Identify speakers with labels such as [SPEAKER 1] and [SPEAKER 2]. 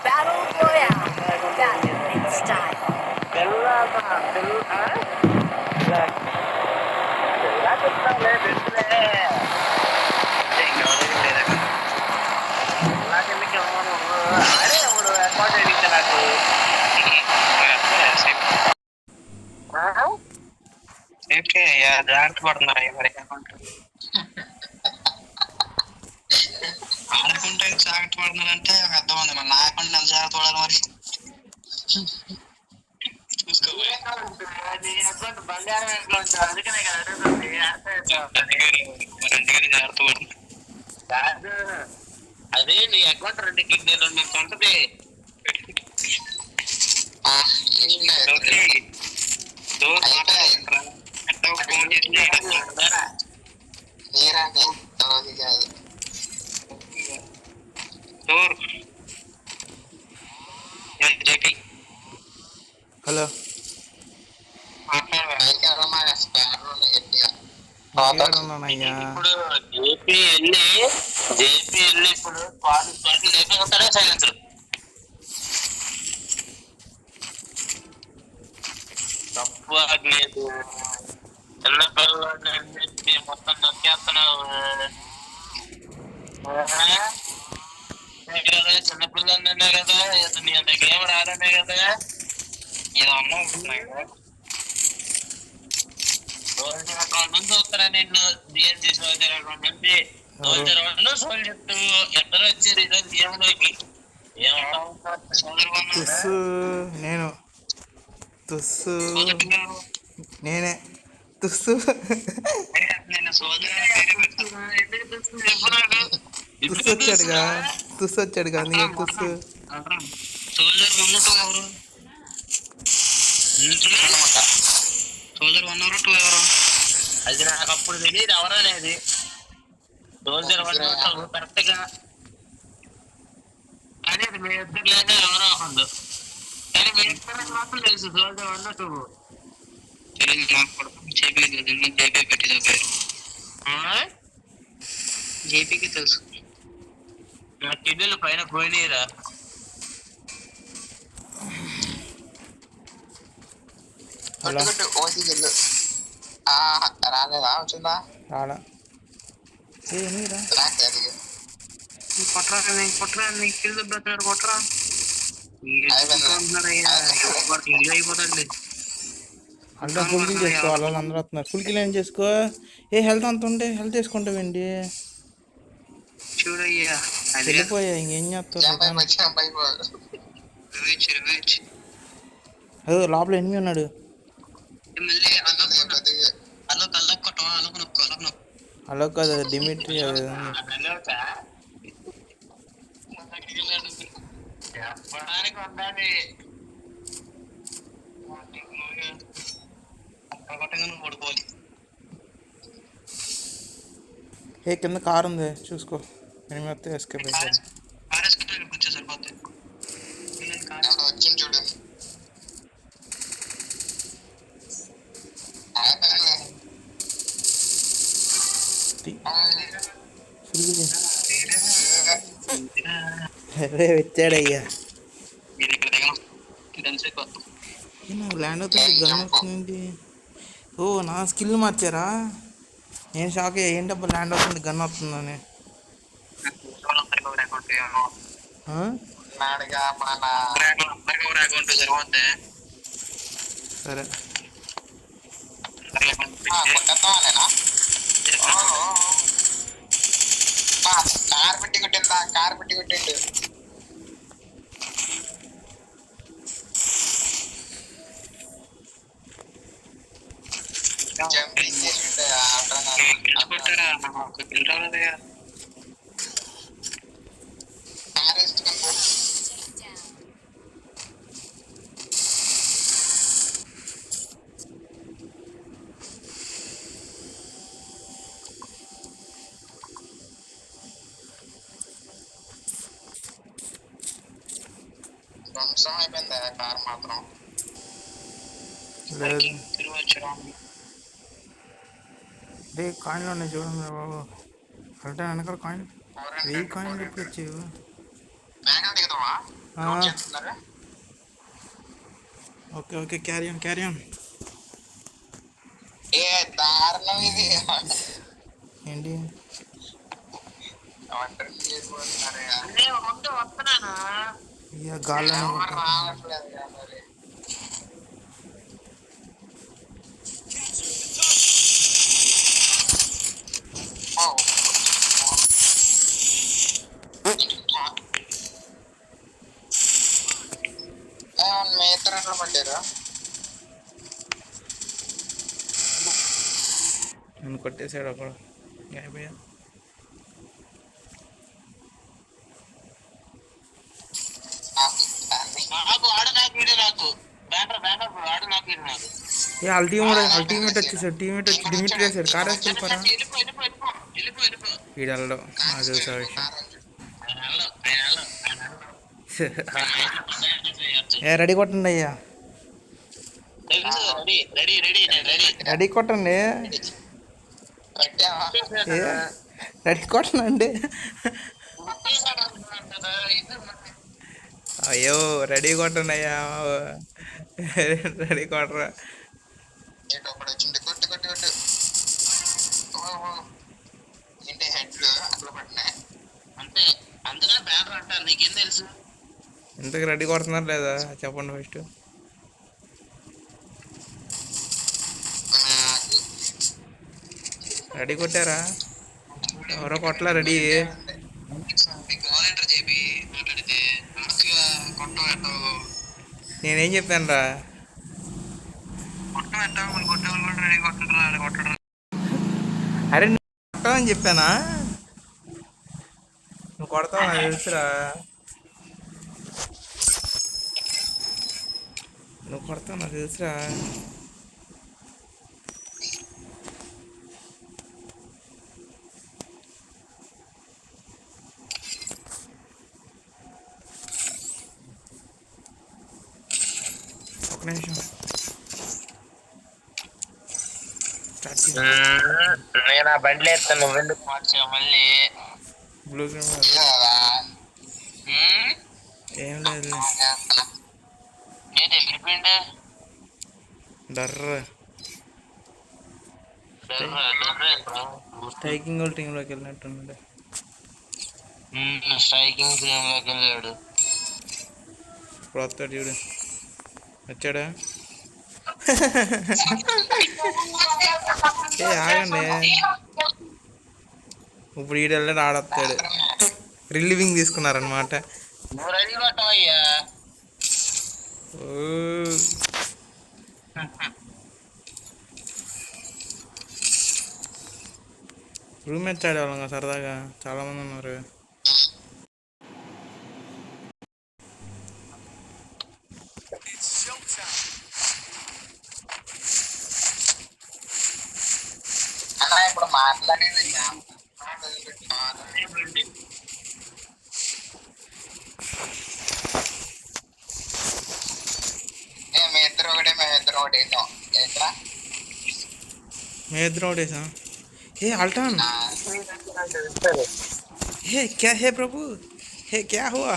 [SPEAKER 1] Battle Royale. Battle in style.
[SPEAKER 2] Safety అయ్యా, జాగ్రత్త పడుతున్నారా మరి ఆడుకుంటే జాగ్రత్త పడుతున్నారంటే అర్థం ఉంది. మరి నా అకౌంట్ ఎంత జాగ్రత్త పడాలి మరి చూసుకోవాలి. జాగ్రత్త పడుతుంది. అదే నీ అకౌంట్ 2 కిడ్నీలు నీ సొంతది. ఫోన్ చేసి
[SPEAKER 3] హలో
[SPEAKER 2] ఇప్పుడు జేపీ వెళ్ళి ఇప్పుడు లేకపోతే సైలెన్స్ తప్పు లేదు. చిన్న పిల్లలు చెప్పి మొత్తం నొక్కేస్తున్నావు. చిన్నపిల్లలు అనే కదా, నీ అంత గేమ్ రాదనే కదా ఏదో అన్నా ఉంటున్నాయి కదా. సోల్జర్ అకౌంట్ నుంచి వస్తారా నిన్ను బిఎన్సి సోల్జర్ అకౌంట్ నుంచి సోల్జర్ 1 సోల్జర్ 2 ఇద్దరు వచ్చారు ఈరోజు గేమ్ లోకి.
[SPEAKER 3] నేను నేనే తుస్సు వచ్చాడుగా అందుకే తుస్సు.
[SPEAKER 2] సోల్జర్ 1 2 ఎవరు? సోల్జర్ 1 ఎవరు 2 ఎవరు? అది నాకు అప్పుడు తెలియదు ఎవరు అనేది. సోల్జర్ 1 కరెక్ట్ గా అదే మీ ఇద్దరు లేదా ఎవరో ఒకళ్ళు, కానీ మీ ఇద్దరు మాత్రం తెలుసు సోల్జర్ 1 2 జేపీకి తెలుసు. నా కిడ్నీలు పైన పోయినరా రాలేదా? వచ్చిందా?
[SPEAKER 3] రాలా.
[SPEAKER 2] కొట్టరా నీకు కిల్లు బ్రతాడు కొట్టరా అయిపోతాండి.
[SPEAKER 3] అంటే ఫుల్ కిల్ చేసుకో, వాళ్ళు అందరూ వస్తున్నారు. ఫుల్ కిల్ ఏం చేసుకో. ఏ హెల్త్ అంత ఉంటే హెల్త్ వేసుకుంటావేంటి?
[SPEAKER 2] చూడయ్యా
[SPEAKER 3] వెళ్ళిపోయా ఇంకేం చేస్తారు. అదో లోపల ఎనిమిది ఉన్నాడు. అలో కదా డిమిట్రీ అది ఏ కింద కారు ఉంది చూసుకో. ఎనిమిది వస్తే ఎస్కేప్ అయిపోయింది. వచ్చాడయ్యా. నాకు ల్యాండ్ అవుతుంది గన్ వస్తుంది. ఓ నా స్కిల్ మార్చారా? నేను షాక్ అయ్యా. ఏంటబ్బా ల్యాండ్ అవుతుంది గన్ వస్తుందని. సరే
[SPEAKER 2] కార్ పెట్టి కొట్టిందా? కార్ పెట్టి కొట్టిండు. ధ్వంసం అయిపోయింది కార్ మాత్రం.
[SPEAKER 3] కాయిన్లోనే చూడండి బాబు. అంటే వెనకాల కాయిన్ 1000 కాయిన్లు ఎప్పుడు వచ్చావు? Okay okay, carry on carry on.
[SPEAKER 2] ఏ దారుణం ఇది.
[SPEAKER 3] ఏంటి
[SPEAKER 2] వస్తున్నాను.
[SPEAKER 3] ఇక గాల్లోనే కొట్టాను.
[SPEAKER 2] రావట్లేదు మరి. మేతరంలో పడ్డారు.
[SPEAKER 3] నన్ను కొట్టేసాడు అక్కడ. అయిపోయా. ఏ అల్టిమేట్ వచ్చేసాడు. టీమేట్ వచ్చి డిమిట్ వేసాడు. కార్ వేసుకెళ్ళిపోరా. వీడు వెళ్ళడం నాకు తెలుసా విషయం. ఏ రెడీ కొట్టండి అయ్యా, రెడీ కొట్టండి. ఏ రెడీ కొట్టండి. అయ్యో రెడీ కొట్టండి అయ్యా, రెడీ కొట్టరా. ఇంతకు రెడీ కొడుతున్నారు లేదా చెప్పండి ఫస్ట్. రెడీ కొట్టారా? ఎవరో కొట్టలా రెడీ. నేనేం చెప్పాను రా? అరే నువ్వు కొట్టాలని చెప్పానా? నువ్వు కొడతావు నాకు తెలుసురా. నువ్వు కొడతావు నాకు తెలుసురా. ఒక నిమిషం స్టార్ట్ చేయి.
[SPEAKER 2] నేను ఆ బండ్లు ఎత్తాను, నువ్వెందుకు మార్చావు మళ్ళీ?
[SPEAKER 3] బ్లూ స్క్రీన్ ఏం లేదు. డర్ర స్ట్రైకింగ్ వాళ్ళ టీంలోకి వెళ్ళినట్టున్నాడు.
[SPEAKER 2] స్ట్రైకింగ్ టీంలోకి వెళ్ళాడు.
[SPEAKER 3] ఇప్పుడు వస్తాడు చూడు. వచ్చాడా? ఏ ఆగండి, ఇప్పుడు ఈడు వెళ్ళాడు ఆడొస్తాడు. రిలీవింగ్ తీసుకున్నారనమాట.
[SPEAKER 2] నువ్వు రెడీ కొట్టవయ్యా.
[SPEAKER 3] రూమ్మేట్స్ ఆడేవాళ్ళం కదా సరదాగా, చాలామంది ఉన్నారు.
[SPEAKER 2] ఇప్పుడు మాట్లాడేది మీ ఇద్దరు ఒకటే, మేము ఇద్దరు ఒకటి వేసాం.
[SPEAKER 3] मैं इधर उड़ेसा. हे अल्टन, हे क्या है प्रभु, हे क्या हुआ?